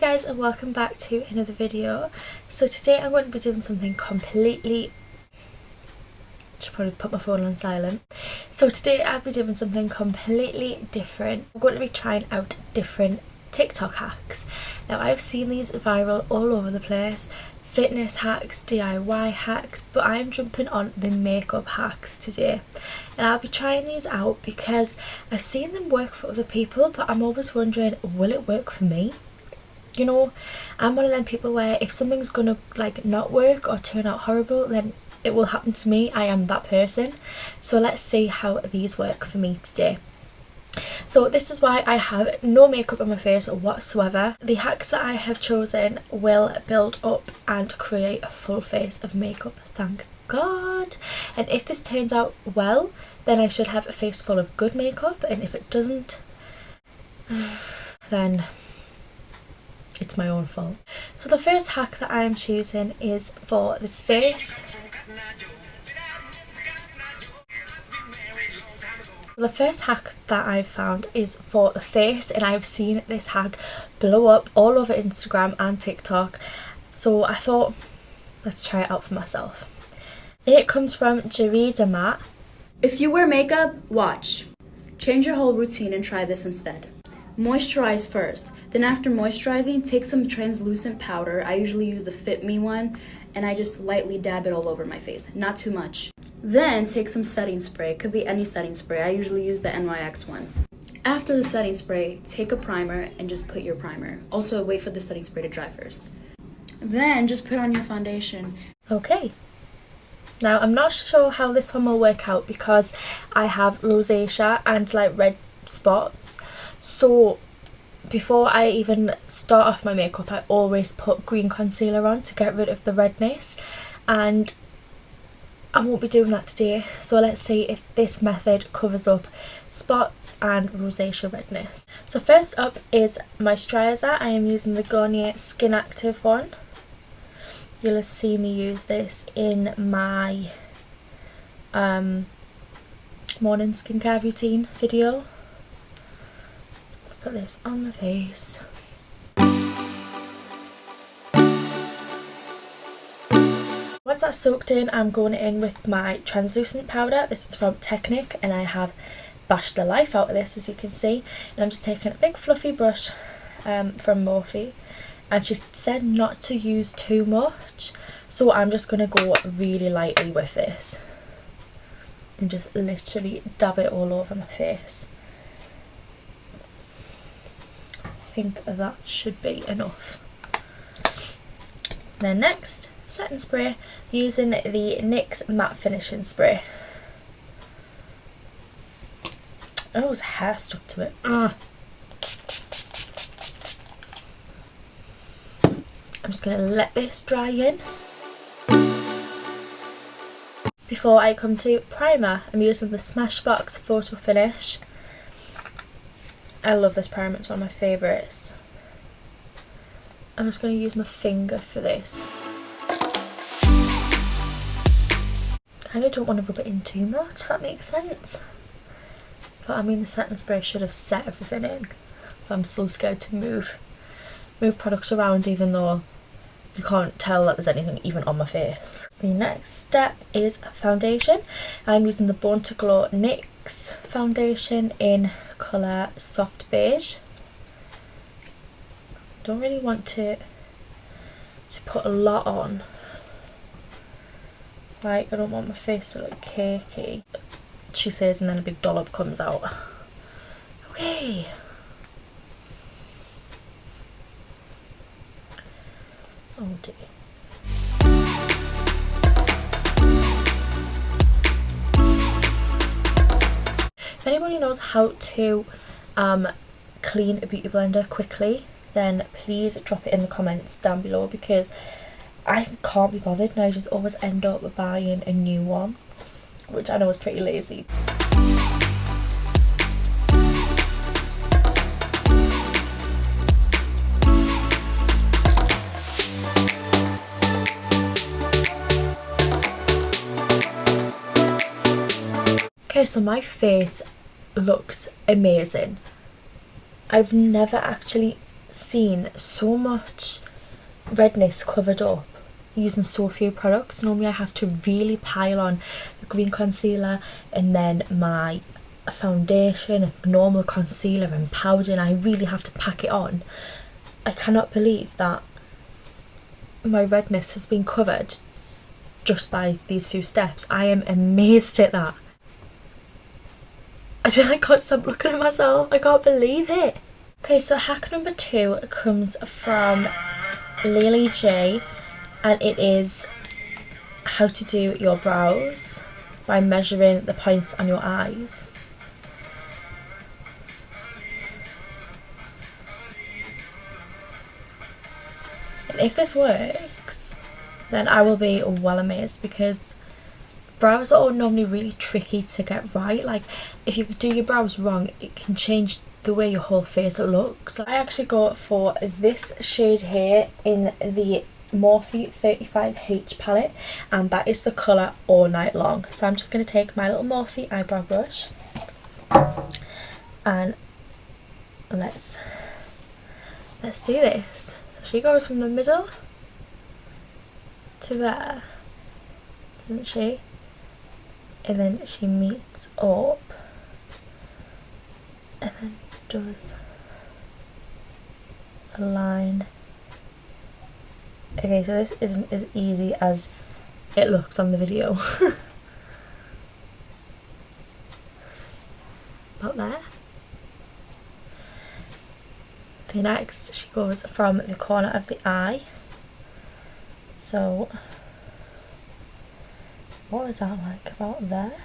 guys, and welcome back to another video. So today I'm going to be doing something completely... should probably put my phone on silent. So today I'll be doing something completely different. I'm going to be trying out different TikTok hacks. Now I've seen these viral all over the place. Fitness hacks, DIY hacks, but I'm jumping on the makeup hacks today. And I'll be trying these out because I've seen them work for other people, but I'm always wondering, will it work for me? You know, I'm one of them people where if something's gonna not work or turn out horrible, then it will happen to me. I am that person. So let's see how these work for me today. So this is why I have no makeup on my face whatsoever. The hacks that I have chosen will build up and create a full face of makeup, thank God. And if this turns out well, then I should have a face full of good makeup, and if it doesn't, then it's my own fault. So the first hack that I'm choosing is for the face. The first hack that I've found is for the face, and I've seen this hack blow up all over Instagram and TikTok, so I thought, let's try it out for myself. It comes from Jarida Matte. If you wear makeup, watch. Change your whole routine and try this instead. Moisturize first, then after moisturizing, take some translucent powder. I usually use the Fit Me one, and I just lightly dab it all over my face, not too much. Then take some setting spray. It could be any setting spray. I usually use the NYX one. After the setting spray, take a primer and just put your primer. Also, wait for the setting spray to dry first. Then just put on your foundation. Okay. Now, I'm not sure how this one will work out because I have rosacea and red spots. So before I even start off my makeup, I always put green concealer on to get rid of the redness, and I won't be doing that today. So let's see if this method covers up spots and rosacea redness. So first up is moisturiser. I am using the Garnier Skin Active one. You'll see me use this in my morning skincare routine video. Put this on my face. Once that's soaked in, I'm going in with my translucent powder. This is from Technic, and I have bashed the life out of this, as you can see. And I'm just taking a big fluffy brush from Morphe, and she said not to use too much, so I'm just going to go really lightly with this and just literally dab it all over my face. I think that should be enough. Then next, setting spray, using the NYX matte finishing spray. Oh, his hair stuck to it. Ugh. I'm just going to let this dry in. Before I come to primer, I'm using the Smashbox Photo Finish. I love this primer, it's one of my favourites. I'm just going to use my finger for this. Kind of don't want to rub it in too much, if that makes sense. But I mean, the setting spray should have set everything in. But I'm still scared to move products around, even though you can't tell that there's anything even on my face. The next step is foundation. I'm using the Born to Glow NYX foundation in colour Soft Beige. Don't really want to put a lot on. I don't want my face to look cakey, she says, and then a big dollop comes out. Okay. Oh dear. If anybody knows how to clean a beauty blender quickly, then please drop it in the comments down below, because I can't be bothered and I just always end up buying a new one, which I know is pretty lazy. Okay, so my face looks amazing. I've never actually seen so much redness covered up using so few products. Normally I have to really pile on the green concealer and then my foundation and normal concealer and powder, and I really have to pack it on. I cannot believe that my redness has been covered just by these few steps. I am amazed at that. I can't stop looking at myself. I can't believe it. Okay, so hack number 2 comes from Lily J, and it is how to do your brows by measuring the points on your eyes. And if this works, then I will be well amazed, because brows are normally really tricky to get right. Like, if you do your brows wrong, it can change the way your whole face looks. So I actually go for this shade here in the Morphe 35H palette, and that is the colour All Night Long. So I'm just going to take my little Morphe eyebrow brush and let's do this. So she goes from the middle to there, doesn't she? And then she meets up and then does a line. Okay, so this isn't as easy as it looks on the video. About there. The next, she goes from the corner of the eye. So what is that like about there?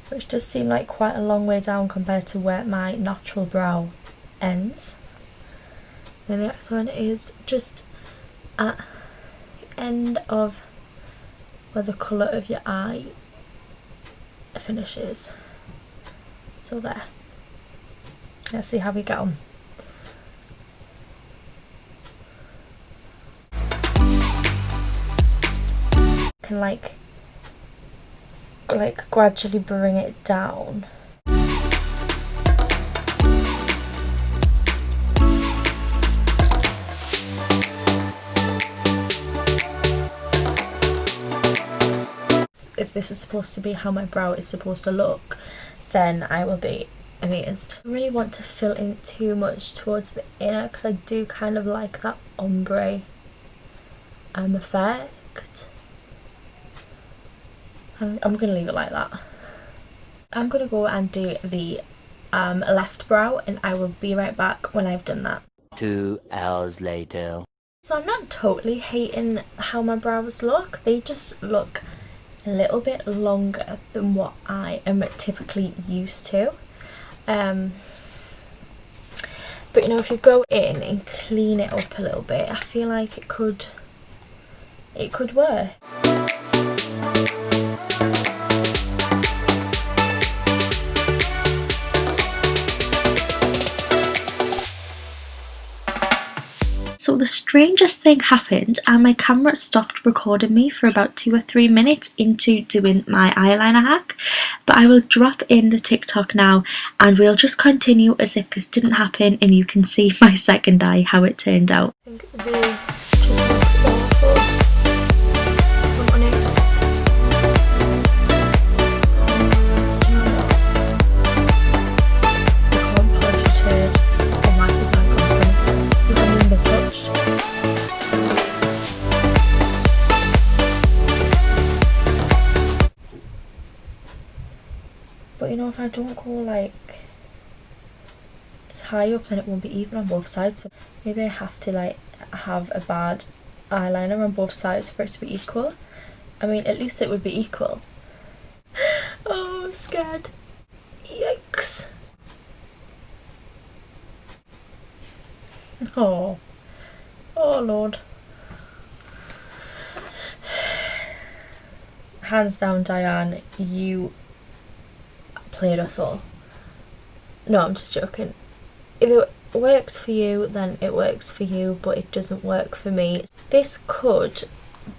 Which does seem like quite a long way down compared to where my natural brow ends. Then the next one is just at the end of where the colour of your eye finishes. So there. Let's see how we get on. Can like gradually bring it down. If this is supposed to be how my brow is supposed to look, then I will be amazed. I really want to fill in too much towards the inner, because I do kind of like that ombre effect. I'm going to leave it like that. I'm going to go and do the left brow, and I will be right back when I've done that. 2 hours later. So I'm not totally hating how my brows look. They just look a little bit longer than what I am typically used to. But you know, if you go in and clean it up a little bit, I feel like it could work. So the strangest thing happened, and my camera stopped recording me for about 2 or 3 minutes into doing my eyeliner hack. But I will drop in the TikTok now, and we'll just continue as if this didn't happen, and you can see my second eye, how it turned out. I think this just looks awful, if I'm honest. But you know, if I don't go like as high up, then it won't be even on both sides. So maybe I have to like have a bad eyeliner on both sides for it to be equal. I mean, at least it would be equal. Oh, I'm scared. Yikes. Oh Lord. Hands down, Diane, you played us all. No, I'm just joking. If it works for you, then it works for you, but it doesn't work for me. This could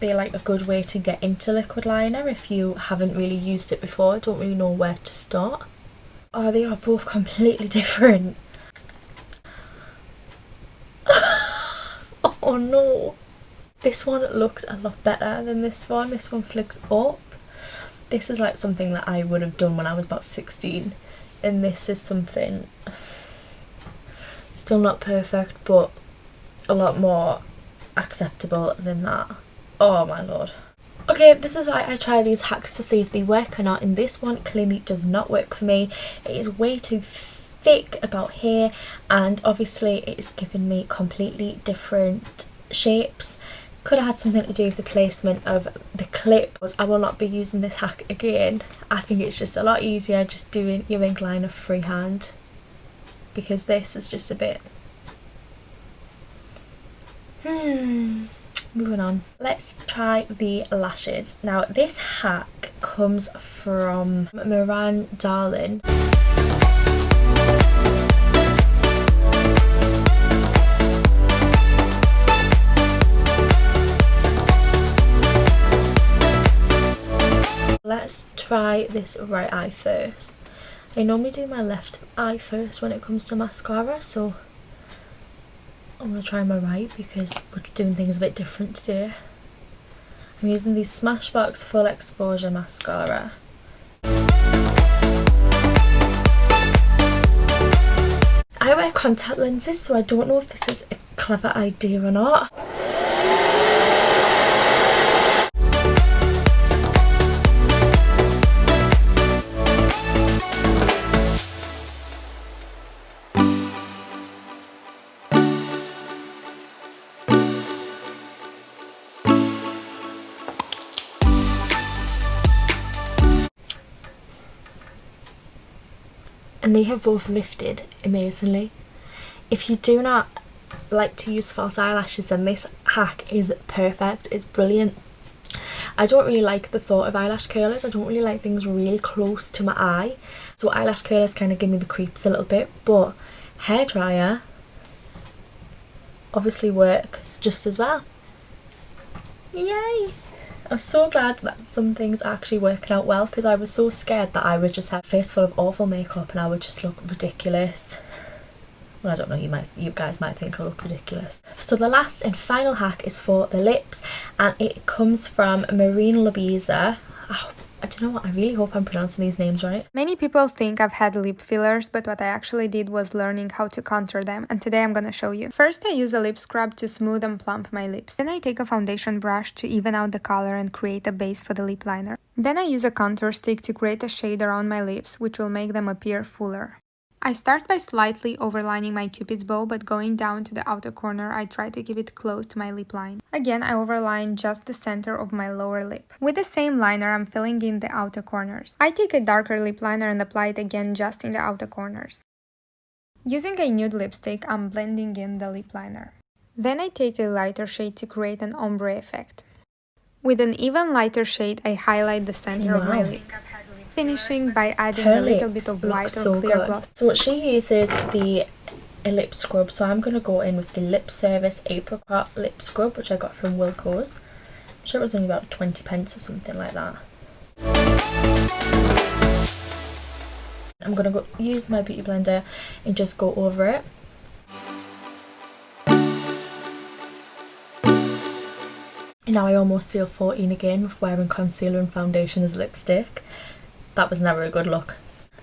be like a good way to get into liquid liner if you haven't really used it before, don't really know where to start. Oh, they are both completely different. Oh no. This one looks a lot better than this one. This one flicks up. This is like something that I would have done when I was about 16. And this is something still not perfect, but a lot more acceptable than that. Oh my lord. Okay, this is why I try these hacks to see if they work or not, and this one clearly does not work for me. It is way too thick about here, and obviously it is giving me completely different shapes. Could have had something to do with the placement of the clip. I will not be using this hack again. I think it's just a lot easier just doing your ink liner freehand, because this is just a bit moving on. Let's try the lashes. Now this hack comes from Moran Darling. Let's try this right eye first. I normally do my left eye first when it comes to mascara, so I'm going to try my right because we're doing things a bit different today. I'm using the Smashbox Full Exposure Mascara. I wear contact lenses, so I don't know if this is a clever idea or not. And they have both lifted amazingly. If you do not like to use false eyelashes, then this hack is perfect. It's brilliant. I don't really like the thought of eyelash curlers. I don't really like things really close to my eye, so eyelash curlers kind of give me the creeps a little bit, but hairdryer obviously work just as well. Yay! I'm so glad that some things are actually working out well, because I was so scared that I would just have a face full of awful makeup and I would just look ridiculous. Well, I don't know, you guys might think I look ridiculous. So the last and final hack is for the lips, and it comes from Marine Labiza. Oh, I don't know what, I really hope I'm pronouncing these names right. Many people think I've had lip fillers, but what I actually did was learning how to contour them, and today I'm gonna show you. First, I use a lip scrub to smooth and plump my lips. Then I take a foundation brush to even out the color and create a base for the lip liner. Then I use a contour stick to create a shade around my lips, which will make them appear fuller. I start by slightly overlining my cupid's bow, but going down to the outer corner, I try to keep it close to my lip line. Again, I overline just the center of my lower lip. With the same liner, I'm filling in the outer corners. I take a darker lip liner and apply it again just in the outer corners. Using a nude lipstick, I'm blending in the lip liner. Then I take a lighter shade to create an ombre effect. With an even lighter shade, I highlight the center of my lip, finishing by adding a little bit of white or clear gloss. So she uses the lip scrub, so I'm going to go in with the Lip Service Apricot Lip Scrub, which I got from Wilko's. I'm sure it was only about 20 pence or something like that. I'm going to use my beauty blender and just go over it. And now I almost feel 14 again with wearing concealer and foundation as lipstick. That was never a good look.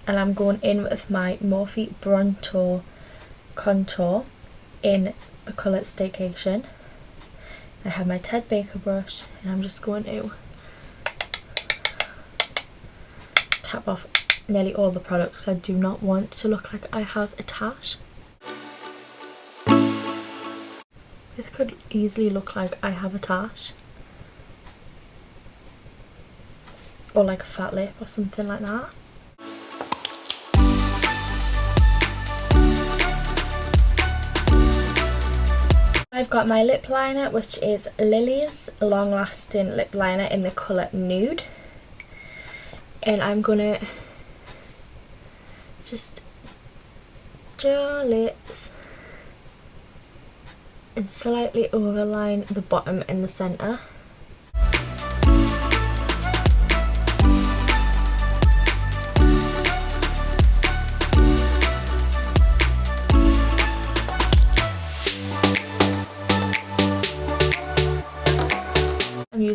And I'm going in with my Morphe Bronto contour in the colour Staycation. I have my Ted Baker brush, and I'm just going to tap off nearly all the products. I do not want to look like I have a tash. This could easily look like I have a tash, or like a fat lip or something like that. I've got my lip liner, which is Lily's Long Lasting Lip Liner in the colour Nude, and I'm gonna just draw lips and slightly overline the bottom and the centre.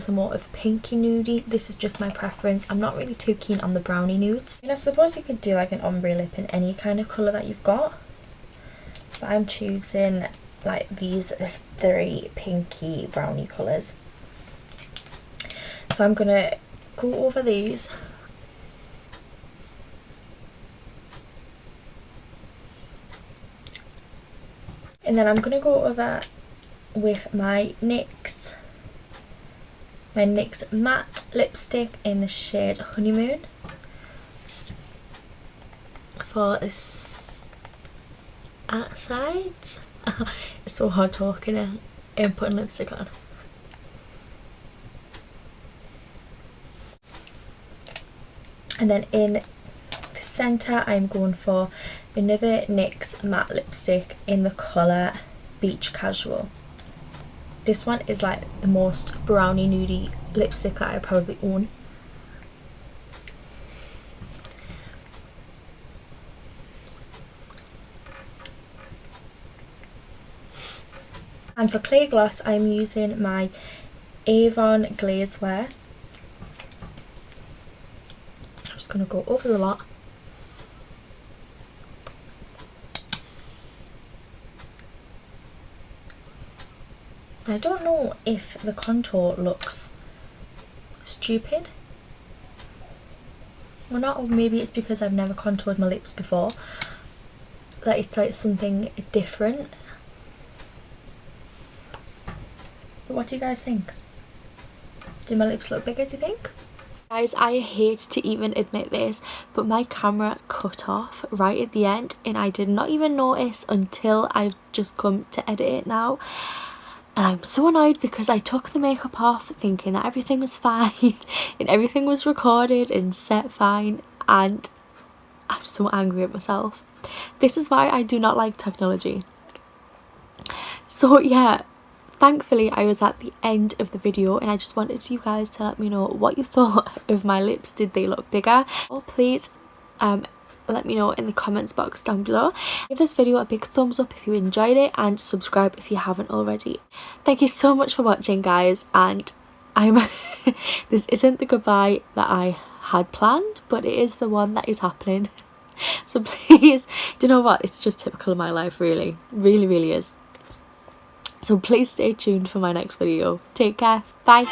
choose a more of a pinky nudie. This is just my preference. I'm not really too keen on the brownie nudes. And I suppose you could do like an ombre lip in any kind of colour that you've got. But I'm choosing like these 3 pinky brownie colours. So I'm going to go over these. And then I'm going to go over with my NYX matte lipstick in the shade Honeymoon. Just for this outside. It's so hard talking and putting lipstick on. And then in the centre I'm going for another NYX matte lipstick in the colour Beach Casual. This one is like the most brownie nudie lipstick that I probably own. And for clear gloss I'm using my Avon Glazewear. I'm just going to go over the lot. I don't know if the contour looks stupid or not, or maybe it's because I've never contoured my lips before, that it's like something different. But what do you guys think? Do my lips look bigger, do you think? Guys, I hate to even admit this, but my camera cut off right at the end and I did not even notice until I've just come to edit it now. And I'm so annoyed because I took the makeup off thinking that everything was fine and everything was recorded and set fine, and I'm so angry at myself. This is why I do not like technology. So yeah, thankfully I was at the end of the video and I just wanted you guys to let me know what you thought of my lips. Did they look bigger? Or please let me know in the comments box down below. Give this video a big thumbs up if you enjoyed it and subscribe if you haven't already. Thank you so much for watching, guys, and this isn't the goodbye that I had planned, but it is the one that is happening. So please, do you know what, it's just typical of my life, really really is. So please stay tuned for my next video. Take care, bye.